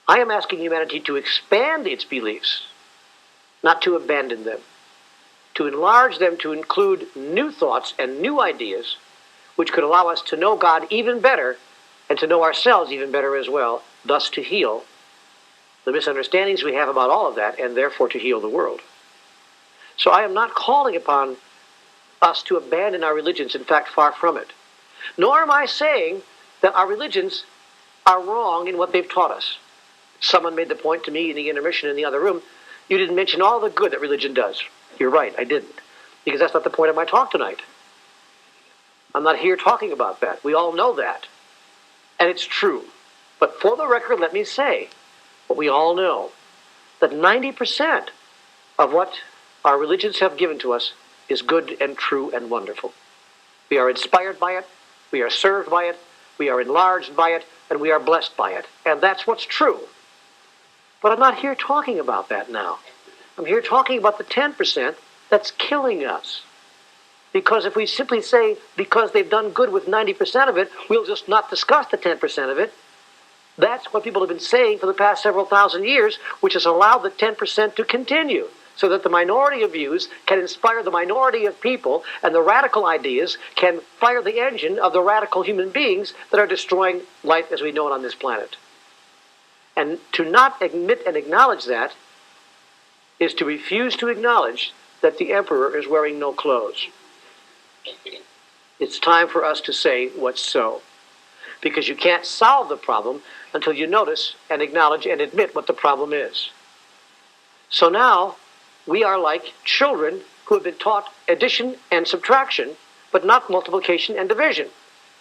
I am asking humanity to expand its beliefs, not to abandon them, to enlarge them to include new thoughts and new ideas, which could allow us to know God even better and to know ourselves even better as well, thus to heal the misunderstandings we have about all of that, and therefore to heal the world. So I am not calling upon us to abandon our religions, in fact, far from it. Nor am I saying that our religions are wrong in what they've taught us. Someone made the point to me in the intermission in the other room, you didn't mention all the good that religion does. You're right, I didn't. Because that's not the point of my talk tonight. I'm not here talking about that. We all know that. And it's true. But for the record, let me say, what we all know, that 90% of what our religions have given to us is good and true and wonderful. We are inspired by it, we are served by it, we are enlarged by it, and we are blessed by it. And that's what's true. But I'm not here talking about that now. I'm here talking about the 10% that's killing us. Because if we simply say, because they've done good with 90% of it, we'll just not discuss the 10% of it, that's what people have been saying for the past several thousand years, which has allowed the 10% to continue, so that the minority of views can inspire the minority of people, and the radical ideas can fire the engine of the radical human beings that are destroying life as we know it on this planet. And to not admit and acknowledge that is to refuse to acknowledge that the emperor is wearing no clothes. It's time for us to say what's so. Because you can't solve the problem until you notice and acknowledge and admit what the problem is. So now, we are like children who have been taught addition and subtraction, but not multiplication and division,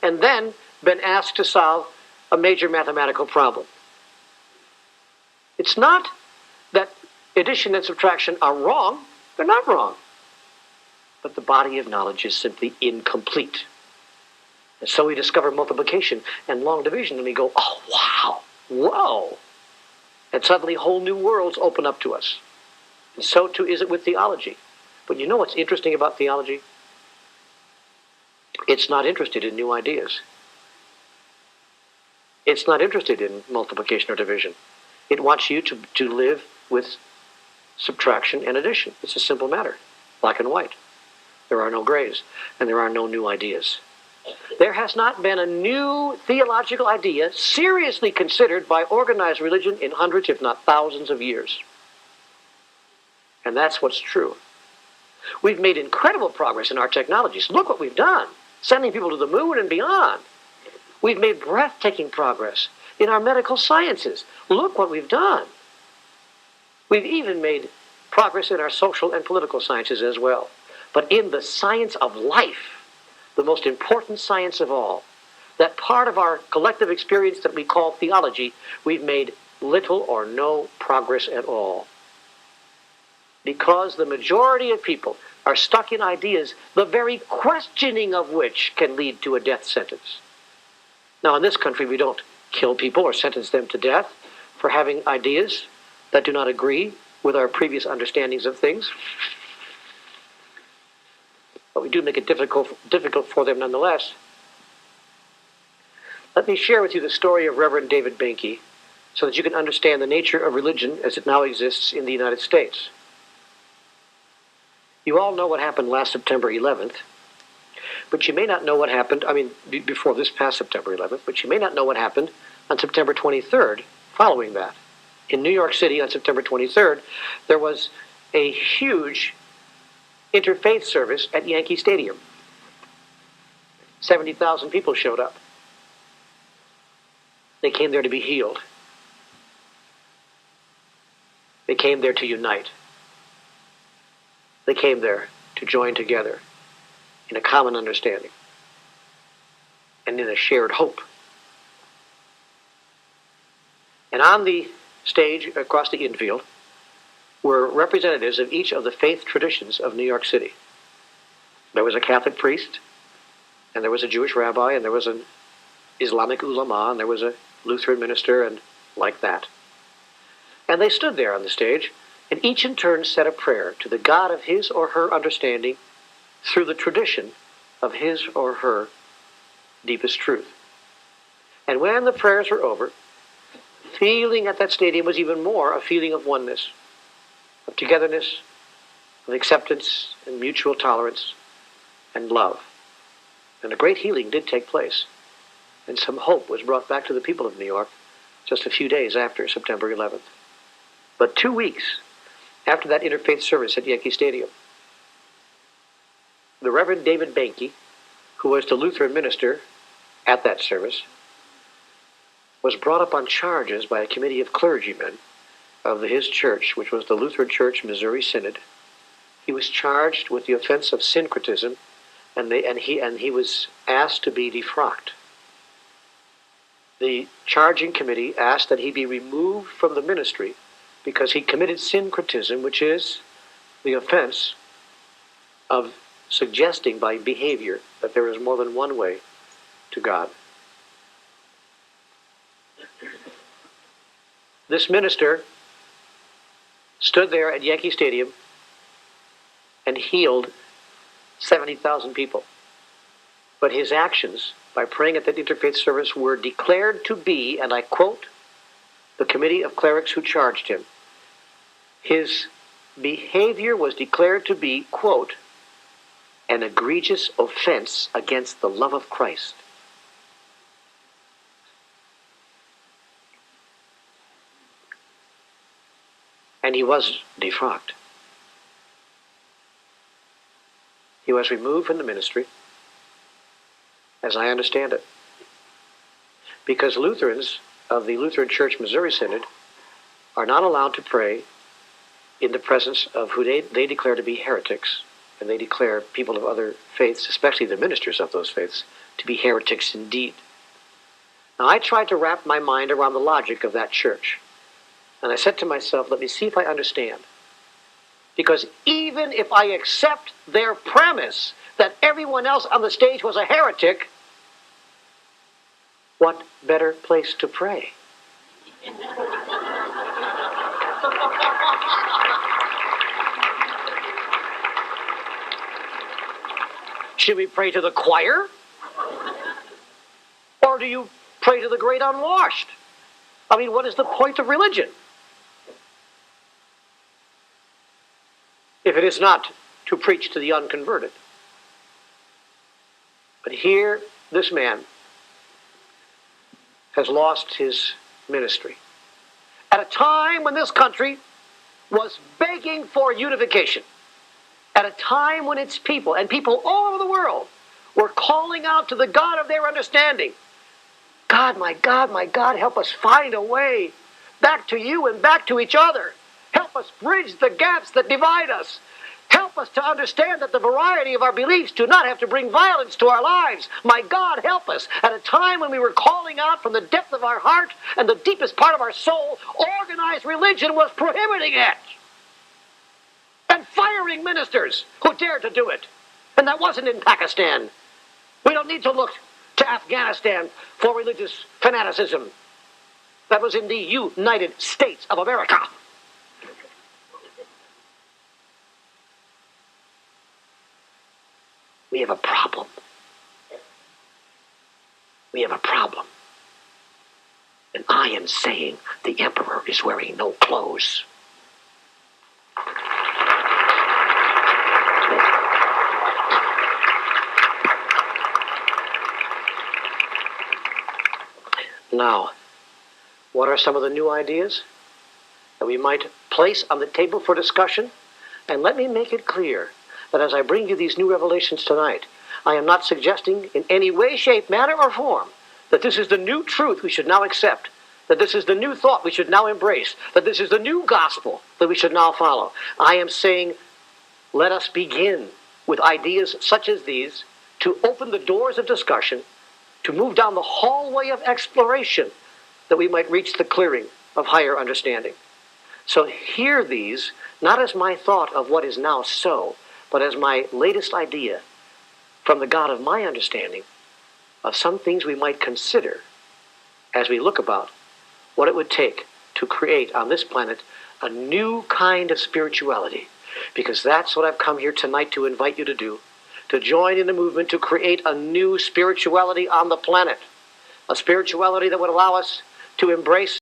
and then been asked to solve a major mathematical problem. It's not that addition and subtraction are wrong. They're not wrong. But the body of knowledge is simply incomplete. And so we discover multiplication and long division, and we go, oh, wow, whoa. And suddenly whole new worlds open up to us. And so too is it with theology. But you know what's interesting about theology? It's not interested in new ideas. It's not interested in multiplication or division. It wants you to live with subtraction and addition. It's a simple matter, black and white. There are no grays, and there are no new ideas. There has not been a new theological idea seriously considered by organized religion in hundreds, if not thousands of years. And that's what's true. We've made incredible progress in our technologies. Look what we've done, sending people to the moon and beyond. We've made breathtaking progress in our medical sciences. Look what we've done. We've even made progress in our social and political sciences as well. But in the science of life, the most important science of all, that part of our collective experience that we call theology, we've made little or no progress at all. Because the majority of people are stuck in ideas, the very questioning of which can lead to a death sentence. Now, in this country, we don't kill people or sentence them to death for having ideas that do not agree with our previous understandings of things. But we do make it difficult for them nonetheless. Let me share with you the story of Reverend David Benke so that you can understand the nature of religion as it now exists in the United States. You all know what happened last September 11th, but you may not know what happened, before this past September 11th, but you may not know what happened on September 23rd following that. In New York City on September 23rd, there was a huge interfaith service at Yankee Stadium. 70,000 people showed up. They came there to be healed. They came there to unite. They came there to join together in a common understanding and in a shared hope. And on the stage across the infield were representatives of each of the faith traditions of New York City. There was a Catholic priest, and there was a Jewish rabbi, and there was an Islamic ulama, and there was a Lutheran minister, and like that. And they stood there on the stage, and each in turn said a prayer to the God of his or her understanding through the tradition of his or her deepest truth. And when the prayers were over, feeling at that stadium was even more a feeling of oneness, of togetherness, of acceptance and mutual tolerance and love. And a great healing did take place, and some hope was brought back to the people of New York just a few days after September 11th. But 2 weeks after that interfaith service at Yankee Stadium, the Reverend David Banke, who was the Lutheran minister at that service, was brought up on charges by a committee of clergymen of his church, which was the Lutheran Church Missouri Synod. He was charged with the offense of syncretism, and he was asked to be defrocked. The charging committee asked that he be removed from the ministry because he committed syncretism, which is the offense of suggesting by behavior that there is more than one way to God. This minister stood there at Yankee Stadium and healed 70,000 people. But his actions, by praying at that interfaith service, were declared to be, and I quote the committee of clerics who charged him, his behavior was declared to be, quote, an egregious offense against the love of Christ. And he was defrocked. He was removed from the ministry, as I understand it, because Lutherans of the Lutheran Church Missouri Synod are not allowed to pray in the presence of who they declare to be heretics, and they declare people of other faiths, especially the ministers of those faiths, to be heretics indeed. Now, I tried to wrap my mind around the logic of that church, and I said to myself, let me see if I understand. Because even if I accept their premise that everyone else on the stage was a heretic, what better place to pray? Should we pray to the choir? Or do you pray to the great unwashed? I mean, what is the point of religion if it is not to preach to the unconverted? But here, this man has lost his ministry at a time when this country was begging for unification, at a time when its people, and people all over the world, were calling out to the God of their understanding, God, my God, help us find a way back to you and back to each other. Help us bridge the gaps that divide us. Help us to understand that the variety of our beliefs do not have to bring violence to our lives. My God, help us. At a time when we were calling out from the depth of our heart and the deepest part of our soul, organized religion was prohibiting it and firing ministers who dared to do it. And that wasn't in Pakistan. We don't need to look to Afghanistan for religious fanaticism. That was in the United States of America. We have a problem. We have a problem. And I am saying the emperor is wearing no clothes. Now, what are some of the new ideas that we might place on the table for discussion? And let me make it clear that as I bring you these new revelations tonight, I am not suggesting in any way, shape, manner, or form that this is the new truth we should now accept, that this is the new thought we should now embrace, that this is the new gospel that we should now follow. I am saying, let us begin with ideas such as these to open the doors of discussion, to move down the hallway of exploration, that we might reach the clearing of higher understanding. So hear these, not as my thought of what is now so, but as my latest idea from the God of my understanding of some things we might consider as we look about what it would take to create on this planet a new kind of spirituality. Because that's what I've come here tonight to invite you to do, to join in the movement to create a new spirituality on the planet, a spirituality that would allow us to embrace